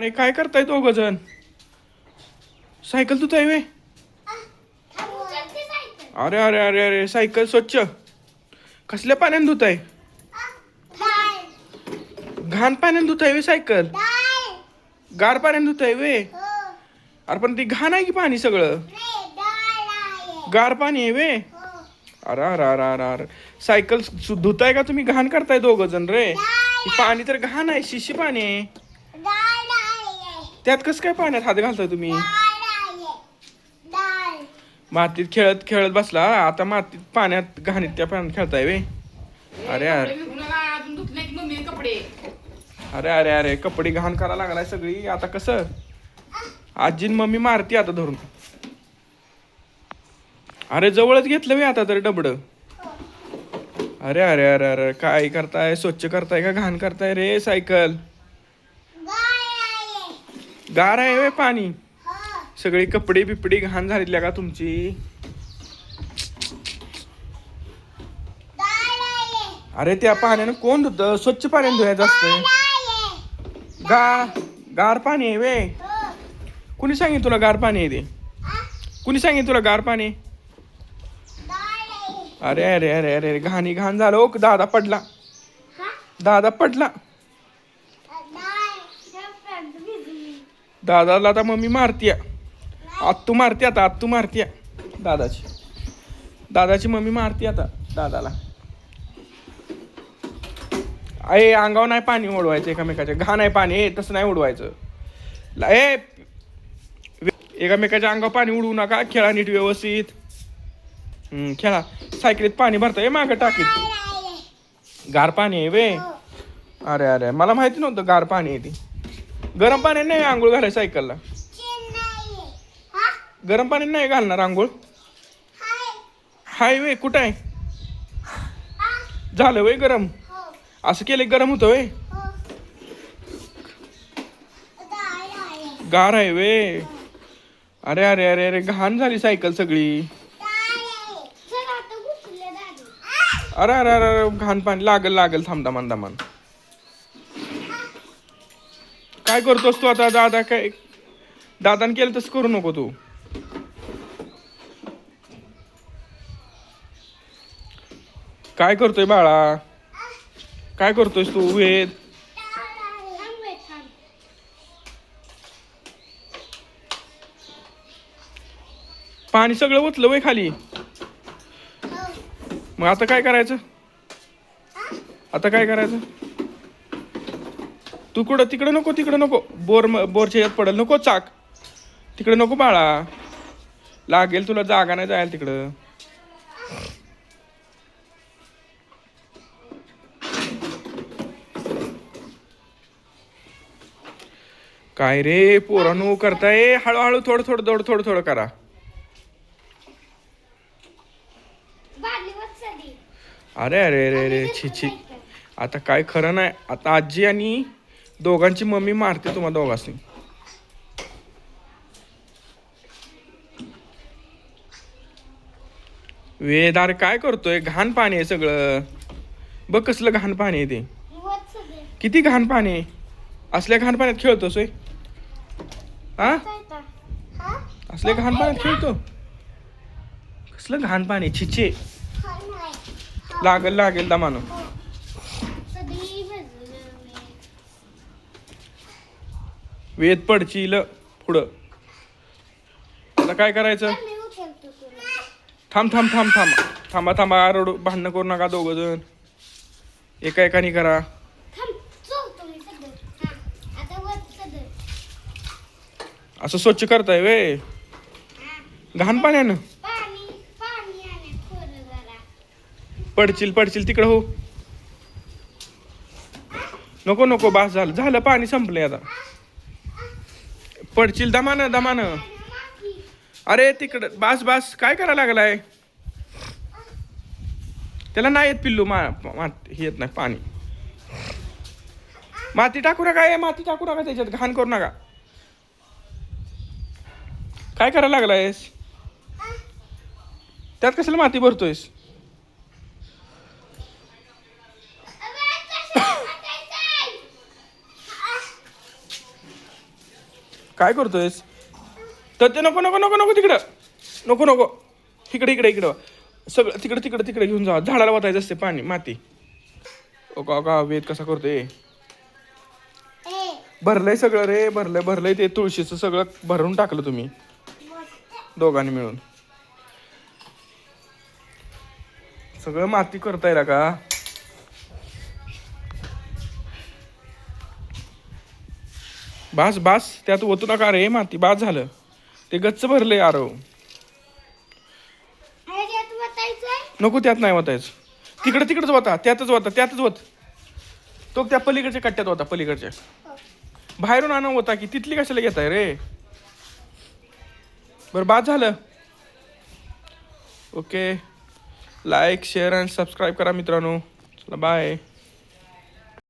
अरे काय करताय दोघ जण? सायकल धुताय वे? अरे अरे अरे अरे सायकल स्वच्छ कसल्या पाण्याने धुताय? घाण पाण्याने धुताय वे सायकल? गार पाण्याने धुताय वे? अरे पण ती घाण आहे की पाणी सगळं? गार पाणी आहे वे? अरे अरे अरे अरे अरे सायकल धुताय का तुम्ही घाण करताय दोघ जण रे? पाणी तर घाण आहे, शिशी पाणी आहे. त्यात कसं काय पाण्यात हात घालताय तुम्ही? मातीत खेळत खेळत बसला आता मातीत पाण्यात घाणीत त्या पाण्यात खेळताय वे? अरे अरे अरे अरे अरे कपडे घाण करायला लागलाय सगळी. आता कसं? आजीन मम्मी मारती आता धरून. अरे जवळच घेतलं वे आता तर डबड. अरे अरे अरे अरे काय करताय? स्वच्छ करताय का घाण करताय रे सायकल? गार आहे वे पाणी? सगळी कपडे बिपडी घाण झालेली का तुमची? अरे त्या पाण्यानं कोण धुत? स्वच्छ पाण्याने धुवायचं असतं. गार पाणी आहे वे? कुणी सांगितलं तुला गार पाणी आहे ते? कुणी सांगितलं तुला गार पाणी? अरे अरे अरे अरे घाणी घाण झालं. ओ दादा पडला, दादा पडला. दादाला आता मम्मी मारतीया. आत्तू मारती आता, आत्तू मारतीया दादाची मम्मी मारती आता दादाला. अय अंगावर नाही पाणी उडवायचं एकामेकाच्या. घाण आहे पाणी तसं नाही उडवायचं. ए एकामेकाच्या अंगावर पाणी उडवू नका. खेळा नीट व्यवस्थित. खेळा. सायकलीत पाणी भरताय मागं टाकीत. गार पाणी आहे वे? अरे अरे मला माहिती नव्हतं गार पाणी आहे ती. गरम पाण्याने नाही आंघोळ घालाय सायकलला? गरम पाणी नाही घालणार आंघोळ? हाय वे कुठं आहे? झालं वे गरम? असं केलं गरम होतं वे? गार आहे वे? अरे अरे अरे अरे घाण झाली सायकल सगळी. अरे अरे अरे अरे घाण पाणी लागल लागल. थांब दमान दमान. काय करतोस तू आता? दादा काय दादाने केलं तसं करू नको तू. काय करतोय बाळा? काय करतोयस तू वेद? पाणी सगळं ओतलं वय खाली. मग आता काय करायचं? आता काय करायचं? तू कुठं तिकडं नको, तिकडं नको. बोरच्या यात पडल नको चाक. तिकडं नको बाळा. लागेल तुला, जागा नाही जायला तिकडं. काय रे पोरांनो करताय? हळूहळू थोडं थोडं थोडं करा. अरे अरे अरे अरे छी. आता काय खरं नाही. आता आजी आणि दोघांची मम्मी मारते तुम्हा दोघांनी. वेदार काय करतोय? घाण पाणी आहे सगळं. बघ कसलं घाण पाणी आहे ते. किती घाण पाणी आहे. असल्या घाण पाण्यात खेळतोस होय? हा असल्या घाण पाण्यात खेळतो? कसलं घाण पाणी छिचे. लागल लागेल दमानो. वेद पडचील पुढं. आता काय करायचं? थांब थांब थांब थांब थांबा थांबा. रडू भांडणं करू नका दोघ जण. एका एकाने करा. असं स्वच्छ करताय वे? घाण पाण्यानं? पडशील तिकडं हो. नको नको बास झालं पाणी संपलंय आता. पडशील दमानं. अरे तिकडं बास काय करायला लागलाय? त्याला नाही येत पिल्लू. हे येत नाही पाणी. माती टाकू नका त्याच्यात. घाण करू नका. काय करायला लागलायस? त्यात कशाला माती भरतोयस? काय करतोयस? तर ते नको नको नको नको तिकडं. नको नको. इकडे इकडे इकडं. सगळं तिकडे तिकडे तिकडे घेऊन जा. झाडाला वाटायचं असते पाणी माती. ओ का वेद कसा करतोय? भरलंय सगळं रे, भरलंय भरलंय ते तुळशीचं सगळं भरून टाकलं तुम्ही दोघांनी मिळून. सगळं माती करताय ना का? बास बास त्यात ओतू नका रे माती, बास झालं. ते गच्च भरलंय आरव. नको त्यात नाही वतायचं. तिकडे तिकडच वता, त्यातच वता, त्यातच वत. तो त्या पलीकडच्या कट्ट्यात होता, पलीकडच्या. बाहेरून आणा होता की तिथली कशाला घेताय रे? बरं बाद झालं. ओके, लाईक शेअर आणि सबस्क्राईब करा मित्रांनो. चला बाय.